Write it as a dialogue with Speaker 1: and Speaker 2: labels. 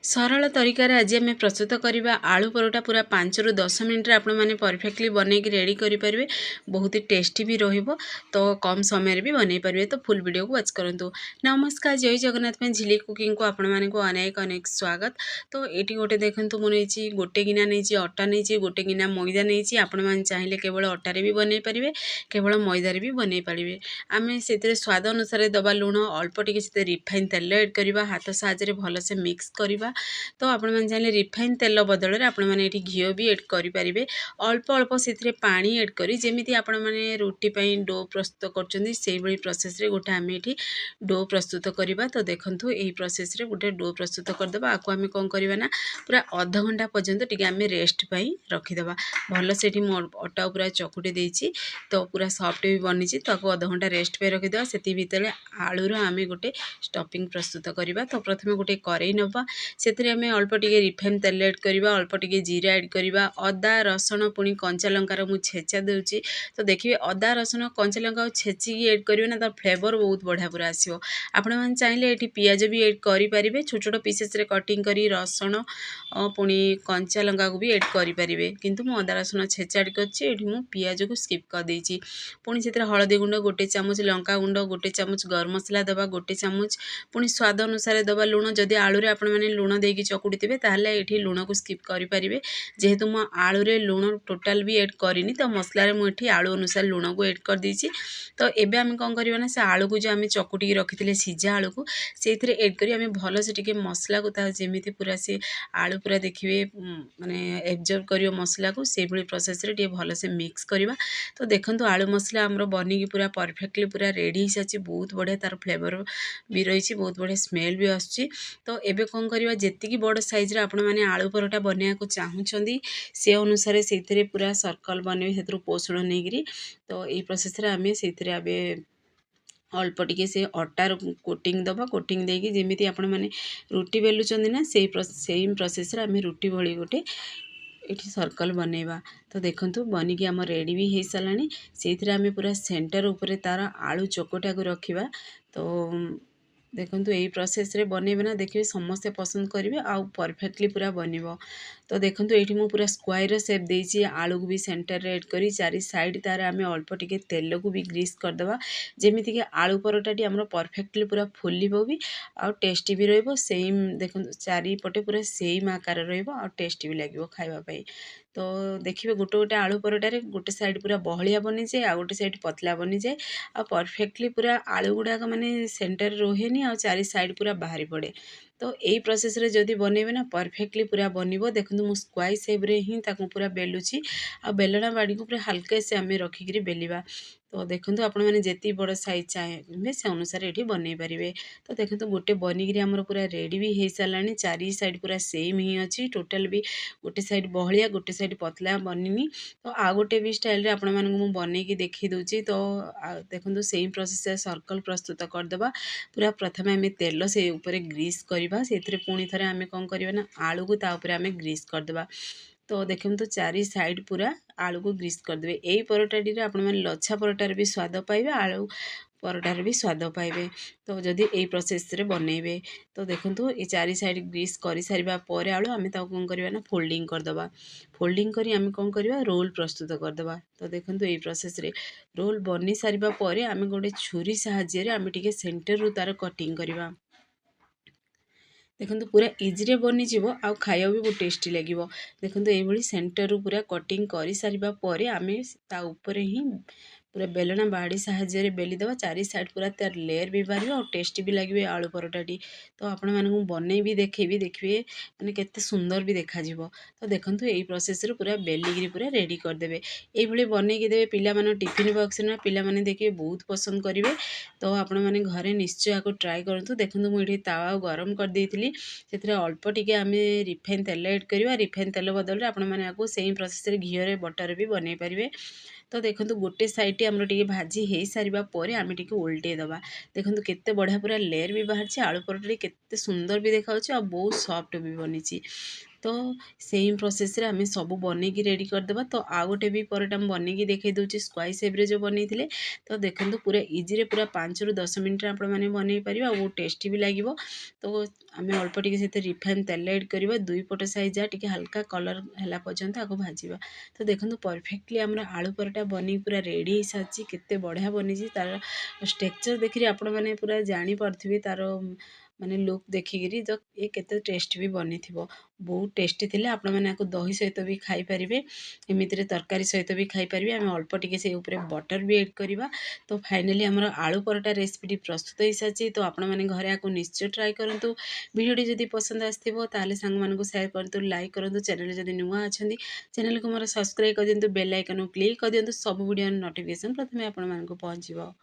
Speaker 1: सरल तरीका रे आज आम प्रस्तुत करवा आलू परोटा पूरा 5 ରୁ 10 मिनट आप परफेक्टली बनईक रेडी करेंगे। बहुत ही टेस्टी भी रहिबो, तो कम समय भी बनई पारे। तो फुल वीडियो को वाच करंतु। नमस्कार, जय जगन्नाथ में झिली कुकिंग को आपण मानक अनेक अनेक स्वागत। तो ये गोटे देखंतु मु नहीं गोटे गिना नहीं अटा नहीं गोटे गिना मैदा नहीं। आपण मैंने चाहिए केवल अटारे भी बनई पारे, केवल मैदारे भी बनई पारे। आम से स्वाद अनुसार दबा लुण अल्प टे रिफाइन तेल एड करवा, हाथ साहाय्य भलसे मिक्स करवा। तो आपण मैंने चाहिए रिफाइन तेल बदल में आपण मैंने घी भी एड करेंगे। अल्प अल्प से पानी एड करी जेमिति आपण मैंने रुटी डो प्रस्तुत कर प्रोसेस रे गोटे आम ये डो प्रस्तुत करवा। तो देखंतु यही प्रोसेस रे गोटे डो प्रस्तुत करदे। आपको आम कौन करवा ना पूरा अध घंटा पर्यंत टी आम रेस्ट रखीदे। भल से अटा पूरा चकुटी देछि, तो पूरा सॉफ्ट भी बनी। तो आपको अध घंटा रेस्ट पे रखीदे। से भितर आलूर आम गोटे स्टफिंग प्रस्तुत करवा। तो प्रथम गोटे करेई नवा, से अल्प टे रिफाइन तेल एड करवा, अल्प टे जीरा एड करवा, अदा रसुण पुणी कंचा लंकार मु छेचा दूची। तो देखिए अदा रसुण कंचा लंका छेचिकी एड करेंगे ना, तार फ्लेवर बहुत बढ़िया पूरा आसो। आपण मैंने चाहिए ये पियाज भी एड करेंगे, छोट छोट पीसेस रे कटिंग करी रसुण पुणी कंचा लंका को भी एड करेंगे। किंतु मु अदा रसुण छेचा एड कर पियाज को स्किप कर देछि। पुणी से हलदी गुंड गोटे चामच, लंका गुंड गोटे चामच, गरम मसला दबा गोटे चामच, पुणी स्वाद अनुसार दबा लुण। जदि आलू रे आपण मैंने लुण देकी चकुटी थे ताहले ये लुण को स्किप करेंगे। जेहेतु मो आलू रे लुण टोटाल भी एड करनी, तो मसला मुझे आलू अनुसार लुण को एड कर देछि। तो एबे आम कौन करवा ना, से आलू को जो आम चकुटी रखी सीझा आलू को से एड करी आम भल से टिके मसला को जमी पूरा से आलू पूरा देखिए माने एब्जर्व कर मसला को, से भली प्रोसेस रे टिके भल से मिक्स करवा। तो देखंतु आलू मसला आमर बनिकी पूरा परफेक्टली पूरा रेडी हो सारी। बहुत बढ़िया तार फ्लेवर भी रही, बहुत बढ़िया स्मेल भी आसुची। तो एबे कौन करवा, जेतिकी बड़ साइज रे आपण माने आलू परोटा बनया को चाहूचंदी से अनुसार से पूरा सर्कल बनवे से पोषण नहीं। तो ये प्रोसेस रे आमे से आबे अल्प टिके से अटार कोटिंग दबा, कोटिंग देकी जेमिति आपण माने रुटी बेलुचंदी ना, सेम प्रोसेस रे आमे रुटी भली गोटे ये सर्कल बनैबा। तो देखंतु बनिकी आम रेडी भी हो सारानी। से आम पूरा सेंटर उपरे तार आलू चोकोटा को रखिबा। तो देखंतु यही प्रोसेस रे बनैबे ना, देखिए समस्ते पसंद करेंगे आउ परफेक्टली पूरा बनिबो। तो देखंतु ये मु पूरा स्क्वायर शेप देछि, आलू को भी सेंटर रे एड करी चारि साइड तार आम अल्प टिके तेल को भी ग्रीस करदबा, जेमिति कि आलू परोटाटी आमर परफेक्टली पूरा फुलिबो भी आउ टेस्टी भी रहिबो। सेम देखंतु चारि पटे पूरा सेम आकार रहिबो आउ टेस्टी भी लागिबो खाइबा पई। तो देखिए गोटे गोटे आलू परोटारे गोटे साइड पूरा बहलिया बनी जाए, आ गोटे साइड पतला बनी जाए, आ परफेक्टली पूरा आलू गुड़ाक माने सेंटर रोहेनी आ चारि साइड पूरा बाहरी पड़े। तो यही प्रोसेस रे जदि बनैबे ना परफेक्टली पूरा बनिबो। देखंतु मु स्क्वायर शेप रे ही ताकू पूरा बेलुची, आ बेलना बाड़ी को पूरा हल्के से आमे रखिकरी बेलिबा। तो देखंतु आपण माने जेती बड़ साइज चाहे से अनुसार ये बनई पारे। तो देखंतु गोटे बनिकी आमर पूरा रेडी भी हो सारानी। चारि साइड पूरा सेम ही अच्छी, टोटाल भी गोटे साइड बहलिया गोटे साइड पतला बनिनी। तो आ गोटे भी स्टाइल रे आपण मानकु मु बनईकी देखि दूची। तो देखंतु सेम प्रोसेस रे सर्कल प्रस्तुत करदबा। पूरा प्रथमे आम तेल से ऊपर ग्रीस करवा, से पुणी थे आम कौन करवा ना आलू को ताऊपर आम ग्रीस करदबा। तो देखते तो चारि साइड पूरा आलू को ग्रीस करदे। यही परोटाटी आपण मैंने लच्छा परोटार भी स्वाद पाइबे, आलू परोटार भी स्वाद पाइबे। तो जदि यही प्रोसेस रे बनैबे। तो देखंतु ये चारि साइड ग्रीस कर सारिबा परे आलू आम कौन करवा ना फोल्डिंग करदबा। फोल्डिंग करी आम कौन करवा रोल प्रस्तुत करदबा। तो देखंतु यही प्रोसेस रे रोल बनी सारिबा परे आम गोटे छुरी साहाय्य रे आम टिके सेंटर रु तार कटिंग करवा। देखंतु पूरा इजी रे बनी जीवो, आ खाइबा भी बहुत टेस्टी लागिवो। देखंतु एई भली सेंटर रु पूरा कटिंग करि सारिबा परे आमे ता ऊपर ही पूरा बेलना बाड़ी साहाय्य रे बेली देबा। चारि साइड पूरा तार लेयर भी बारिबो और टेस्टी भी लागिबे आलू परोटाटी। तो आपण मानकु बनै भी देखैबी, देखिबे माने केते सुंदर भी देखा जिवो। तो देखंतु एई प्रोसेस रे पूरा बेलिगिरी पूरा रेडी कर देबे। एई भली बनै के देबे पिला माने टिफिन बॉक्स ना, पिला माने देखिबे बहुत पसंद करिवे। तो आपण माने घरे निश्चय आको ट्राई करंतु। देखंतु मु एठी तावा गरम कर देइथिली, सेथिरे अल्प टिके आमे रिफाइन तेल एड करवा। रिफाइन तेल बदल रे आपण माने आको सेम प्रोसेस रे घी रे बटर भी बनै परिवे। तो देखंतु गोटे साइड टी हमर टिके भाजी हे सारिबा परे आमे टिके उल्टे दबा। देखंतु केते बढ़िया पूरा लेयर भी बाहर छी, आलू परोटा केते सुंदर भी देखाउछि आ बहुत सॉफ्ट भी बनिछि। तो सेम प्रोसेस रे आमे सब बनेकी रेडी करदेबा। तो आउ गोटे भी परोटा मैं बनेकी देखई दूची स्क्वायर शेप रे जो बनईथिले। तो देखंतु पूरा इजी रे पूरा 5 रु 10 मिनिट रे आपण माने बनेई परिबा और टेस्टी भी लागिवो। तो आमे अल्प टिके सेते रिफाइन तेल ऐड करबा, दुई पट साइज जा टिके हल्का कलर हला पर्यंत आको भाजीबा। तो देखंतु परफेक्टली हमरा आलू परोटा बनी पूरा रेडी साची, केते बढ़िया बनीची। तार स्ट्रक्चर देखिरे आपण माने पूरा जानि पारथिबे तार माने लुक देखिगिरी तो ये केते टेस्ट भी बनी थिबो। बहुत टेस्टी थिले। आपण माने आको दही सहित भी खाई परिबे, एमितिरे तरकारी सहित भी खाई परिबे। आमे अल्प टिके से ऊपर बटर भी ऐड करबा। तो फाइनली हमर आलू परोटा रेसिपी प्रस्तुत हो साची। तो आपण माने घरे आको निश्चय ट्राई करंतु। वीडियोटी जदि पसंद आस्थिबो ताले सांग मानको शेयर करंतु, लाइक करंतु। चैनल जदि नुआ अछंती चैनल को मोर सब्सक्राइब कर दियंतु, बेल आइकन क्लिक कर दियंतु। सब वीडियो नोटिफिकेशन प्रथमे आपण मानको पहुंचीबो।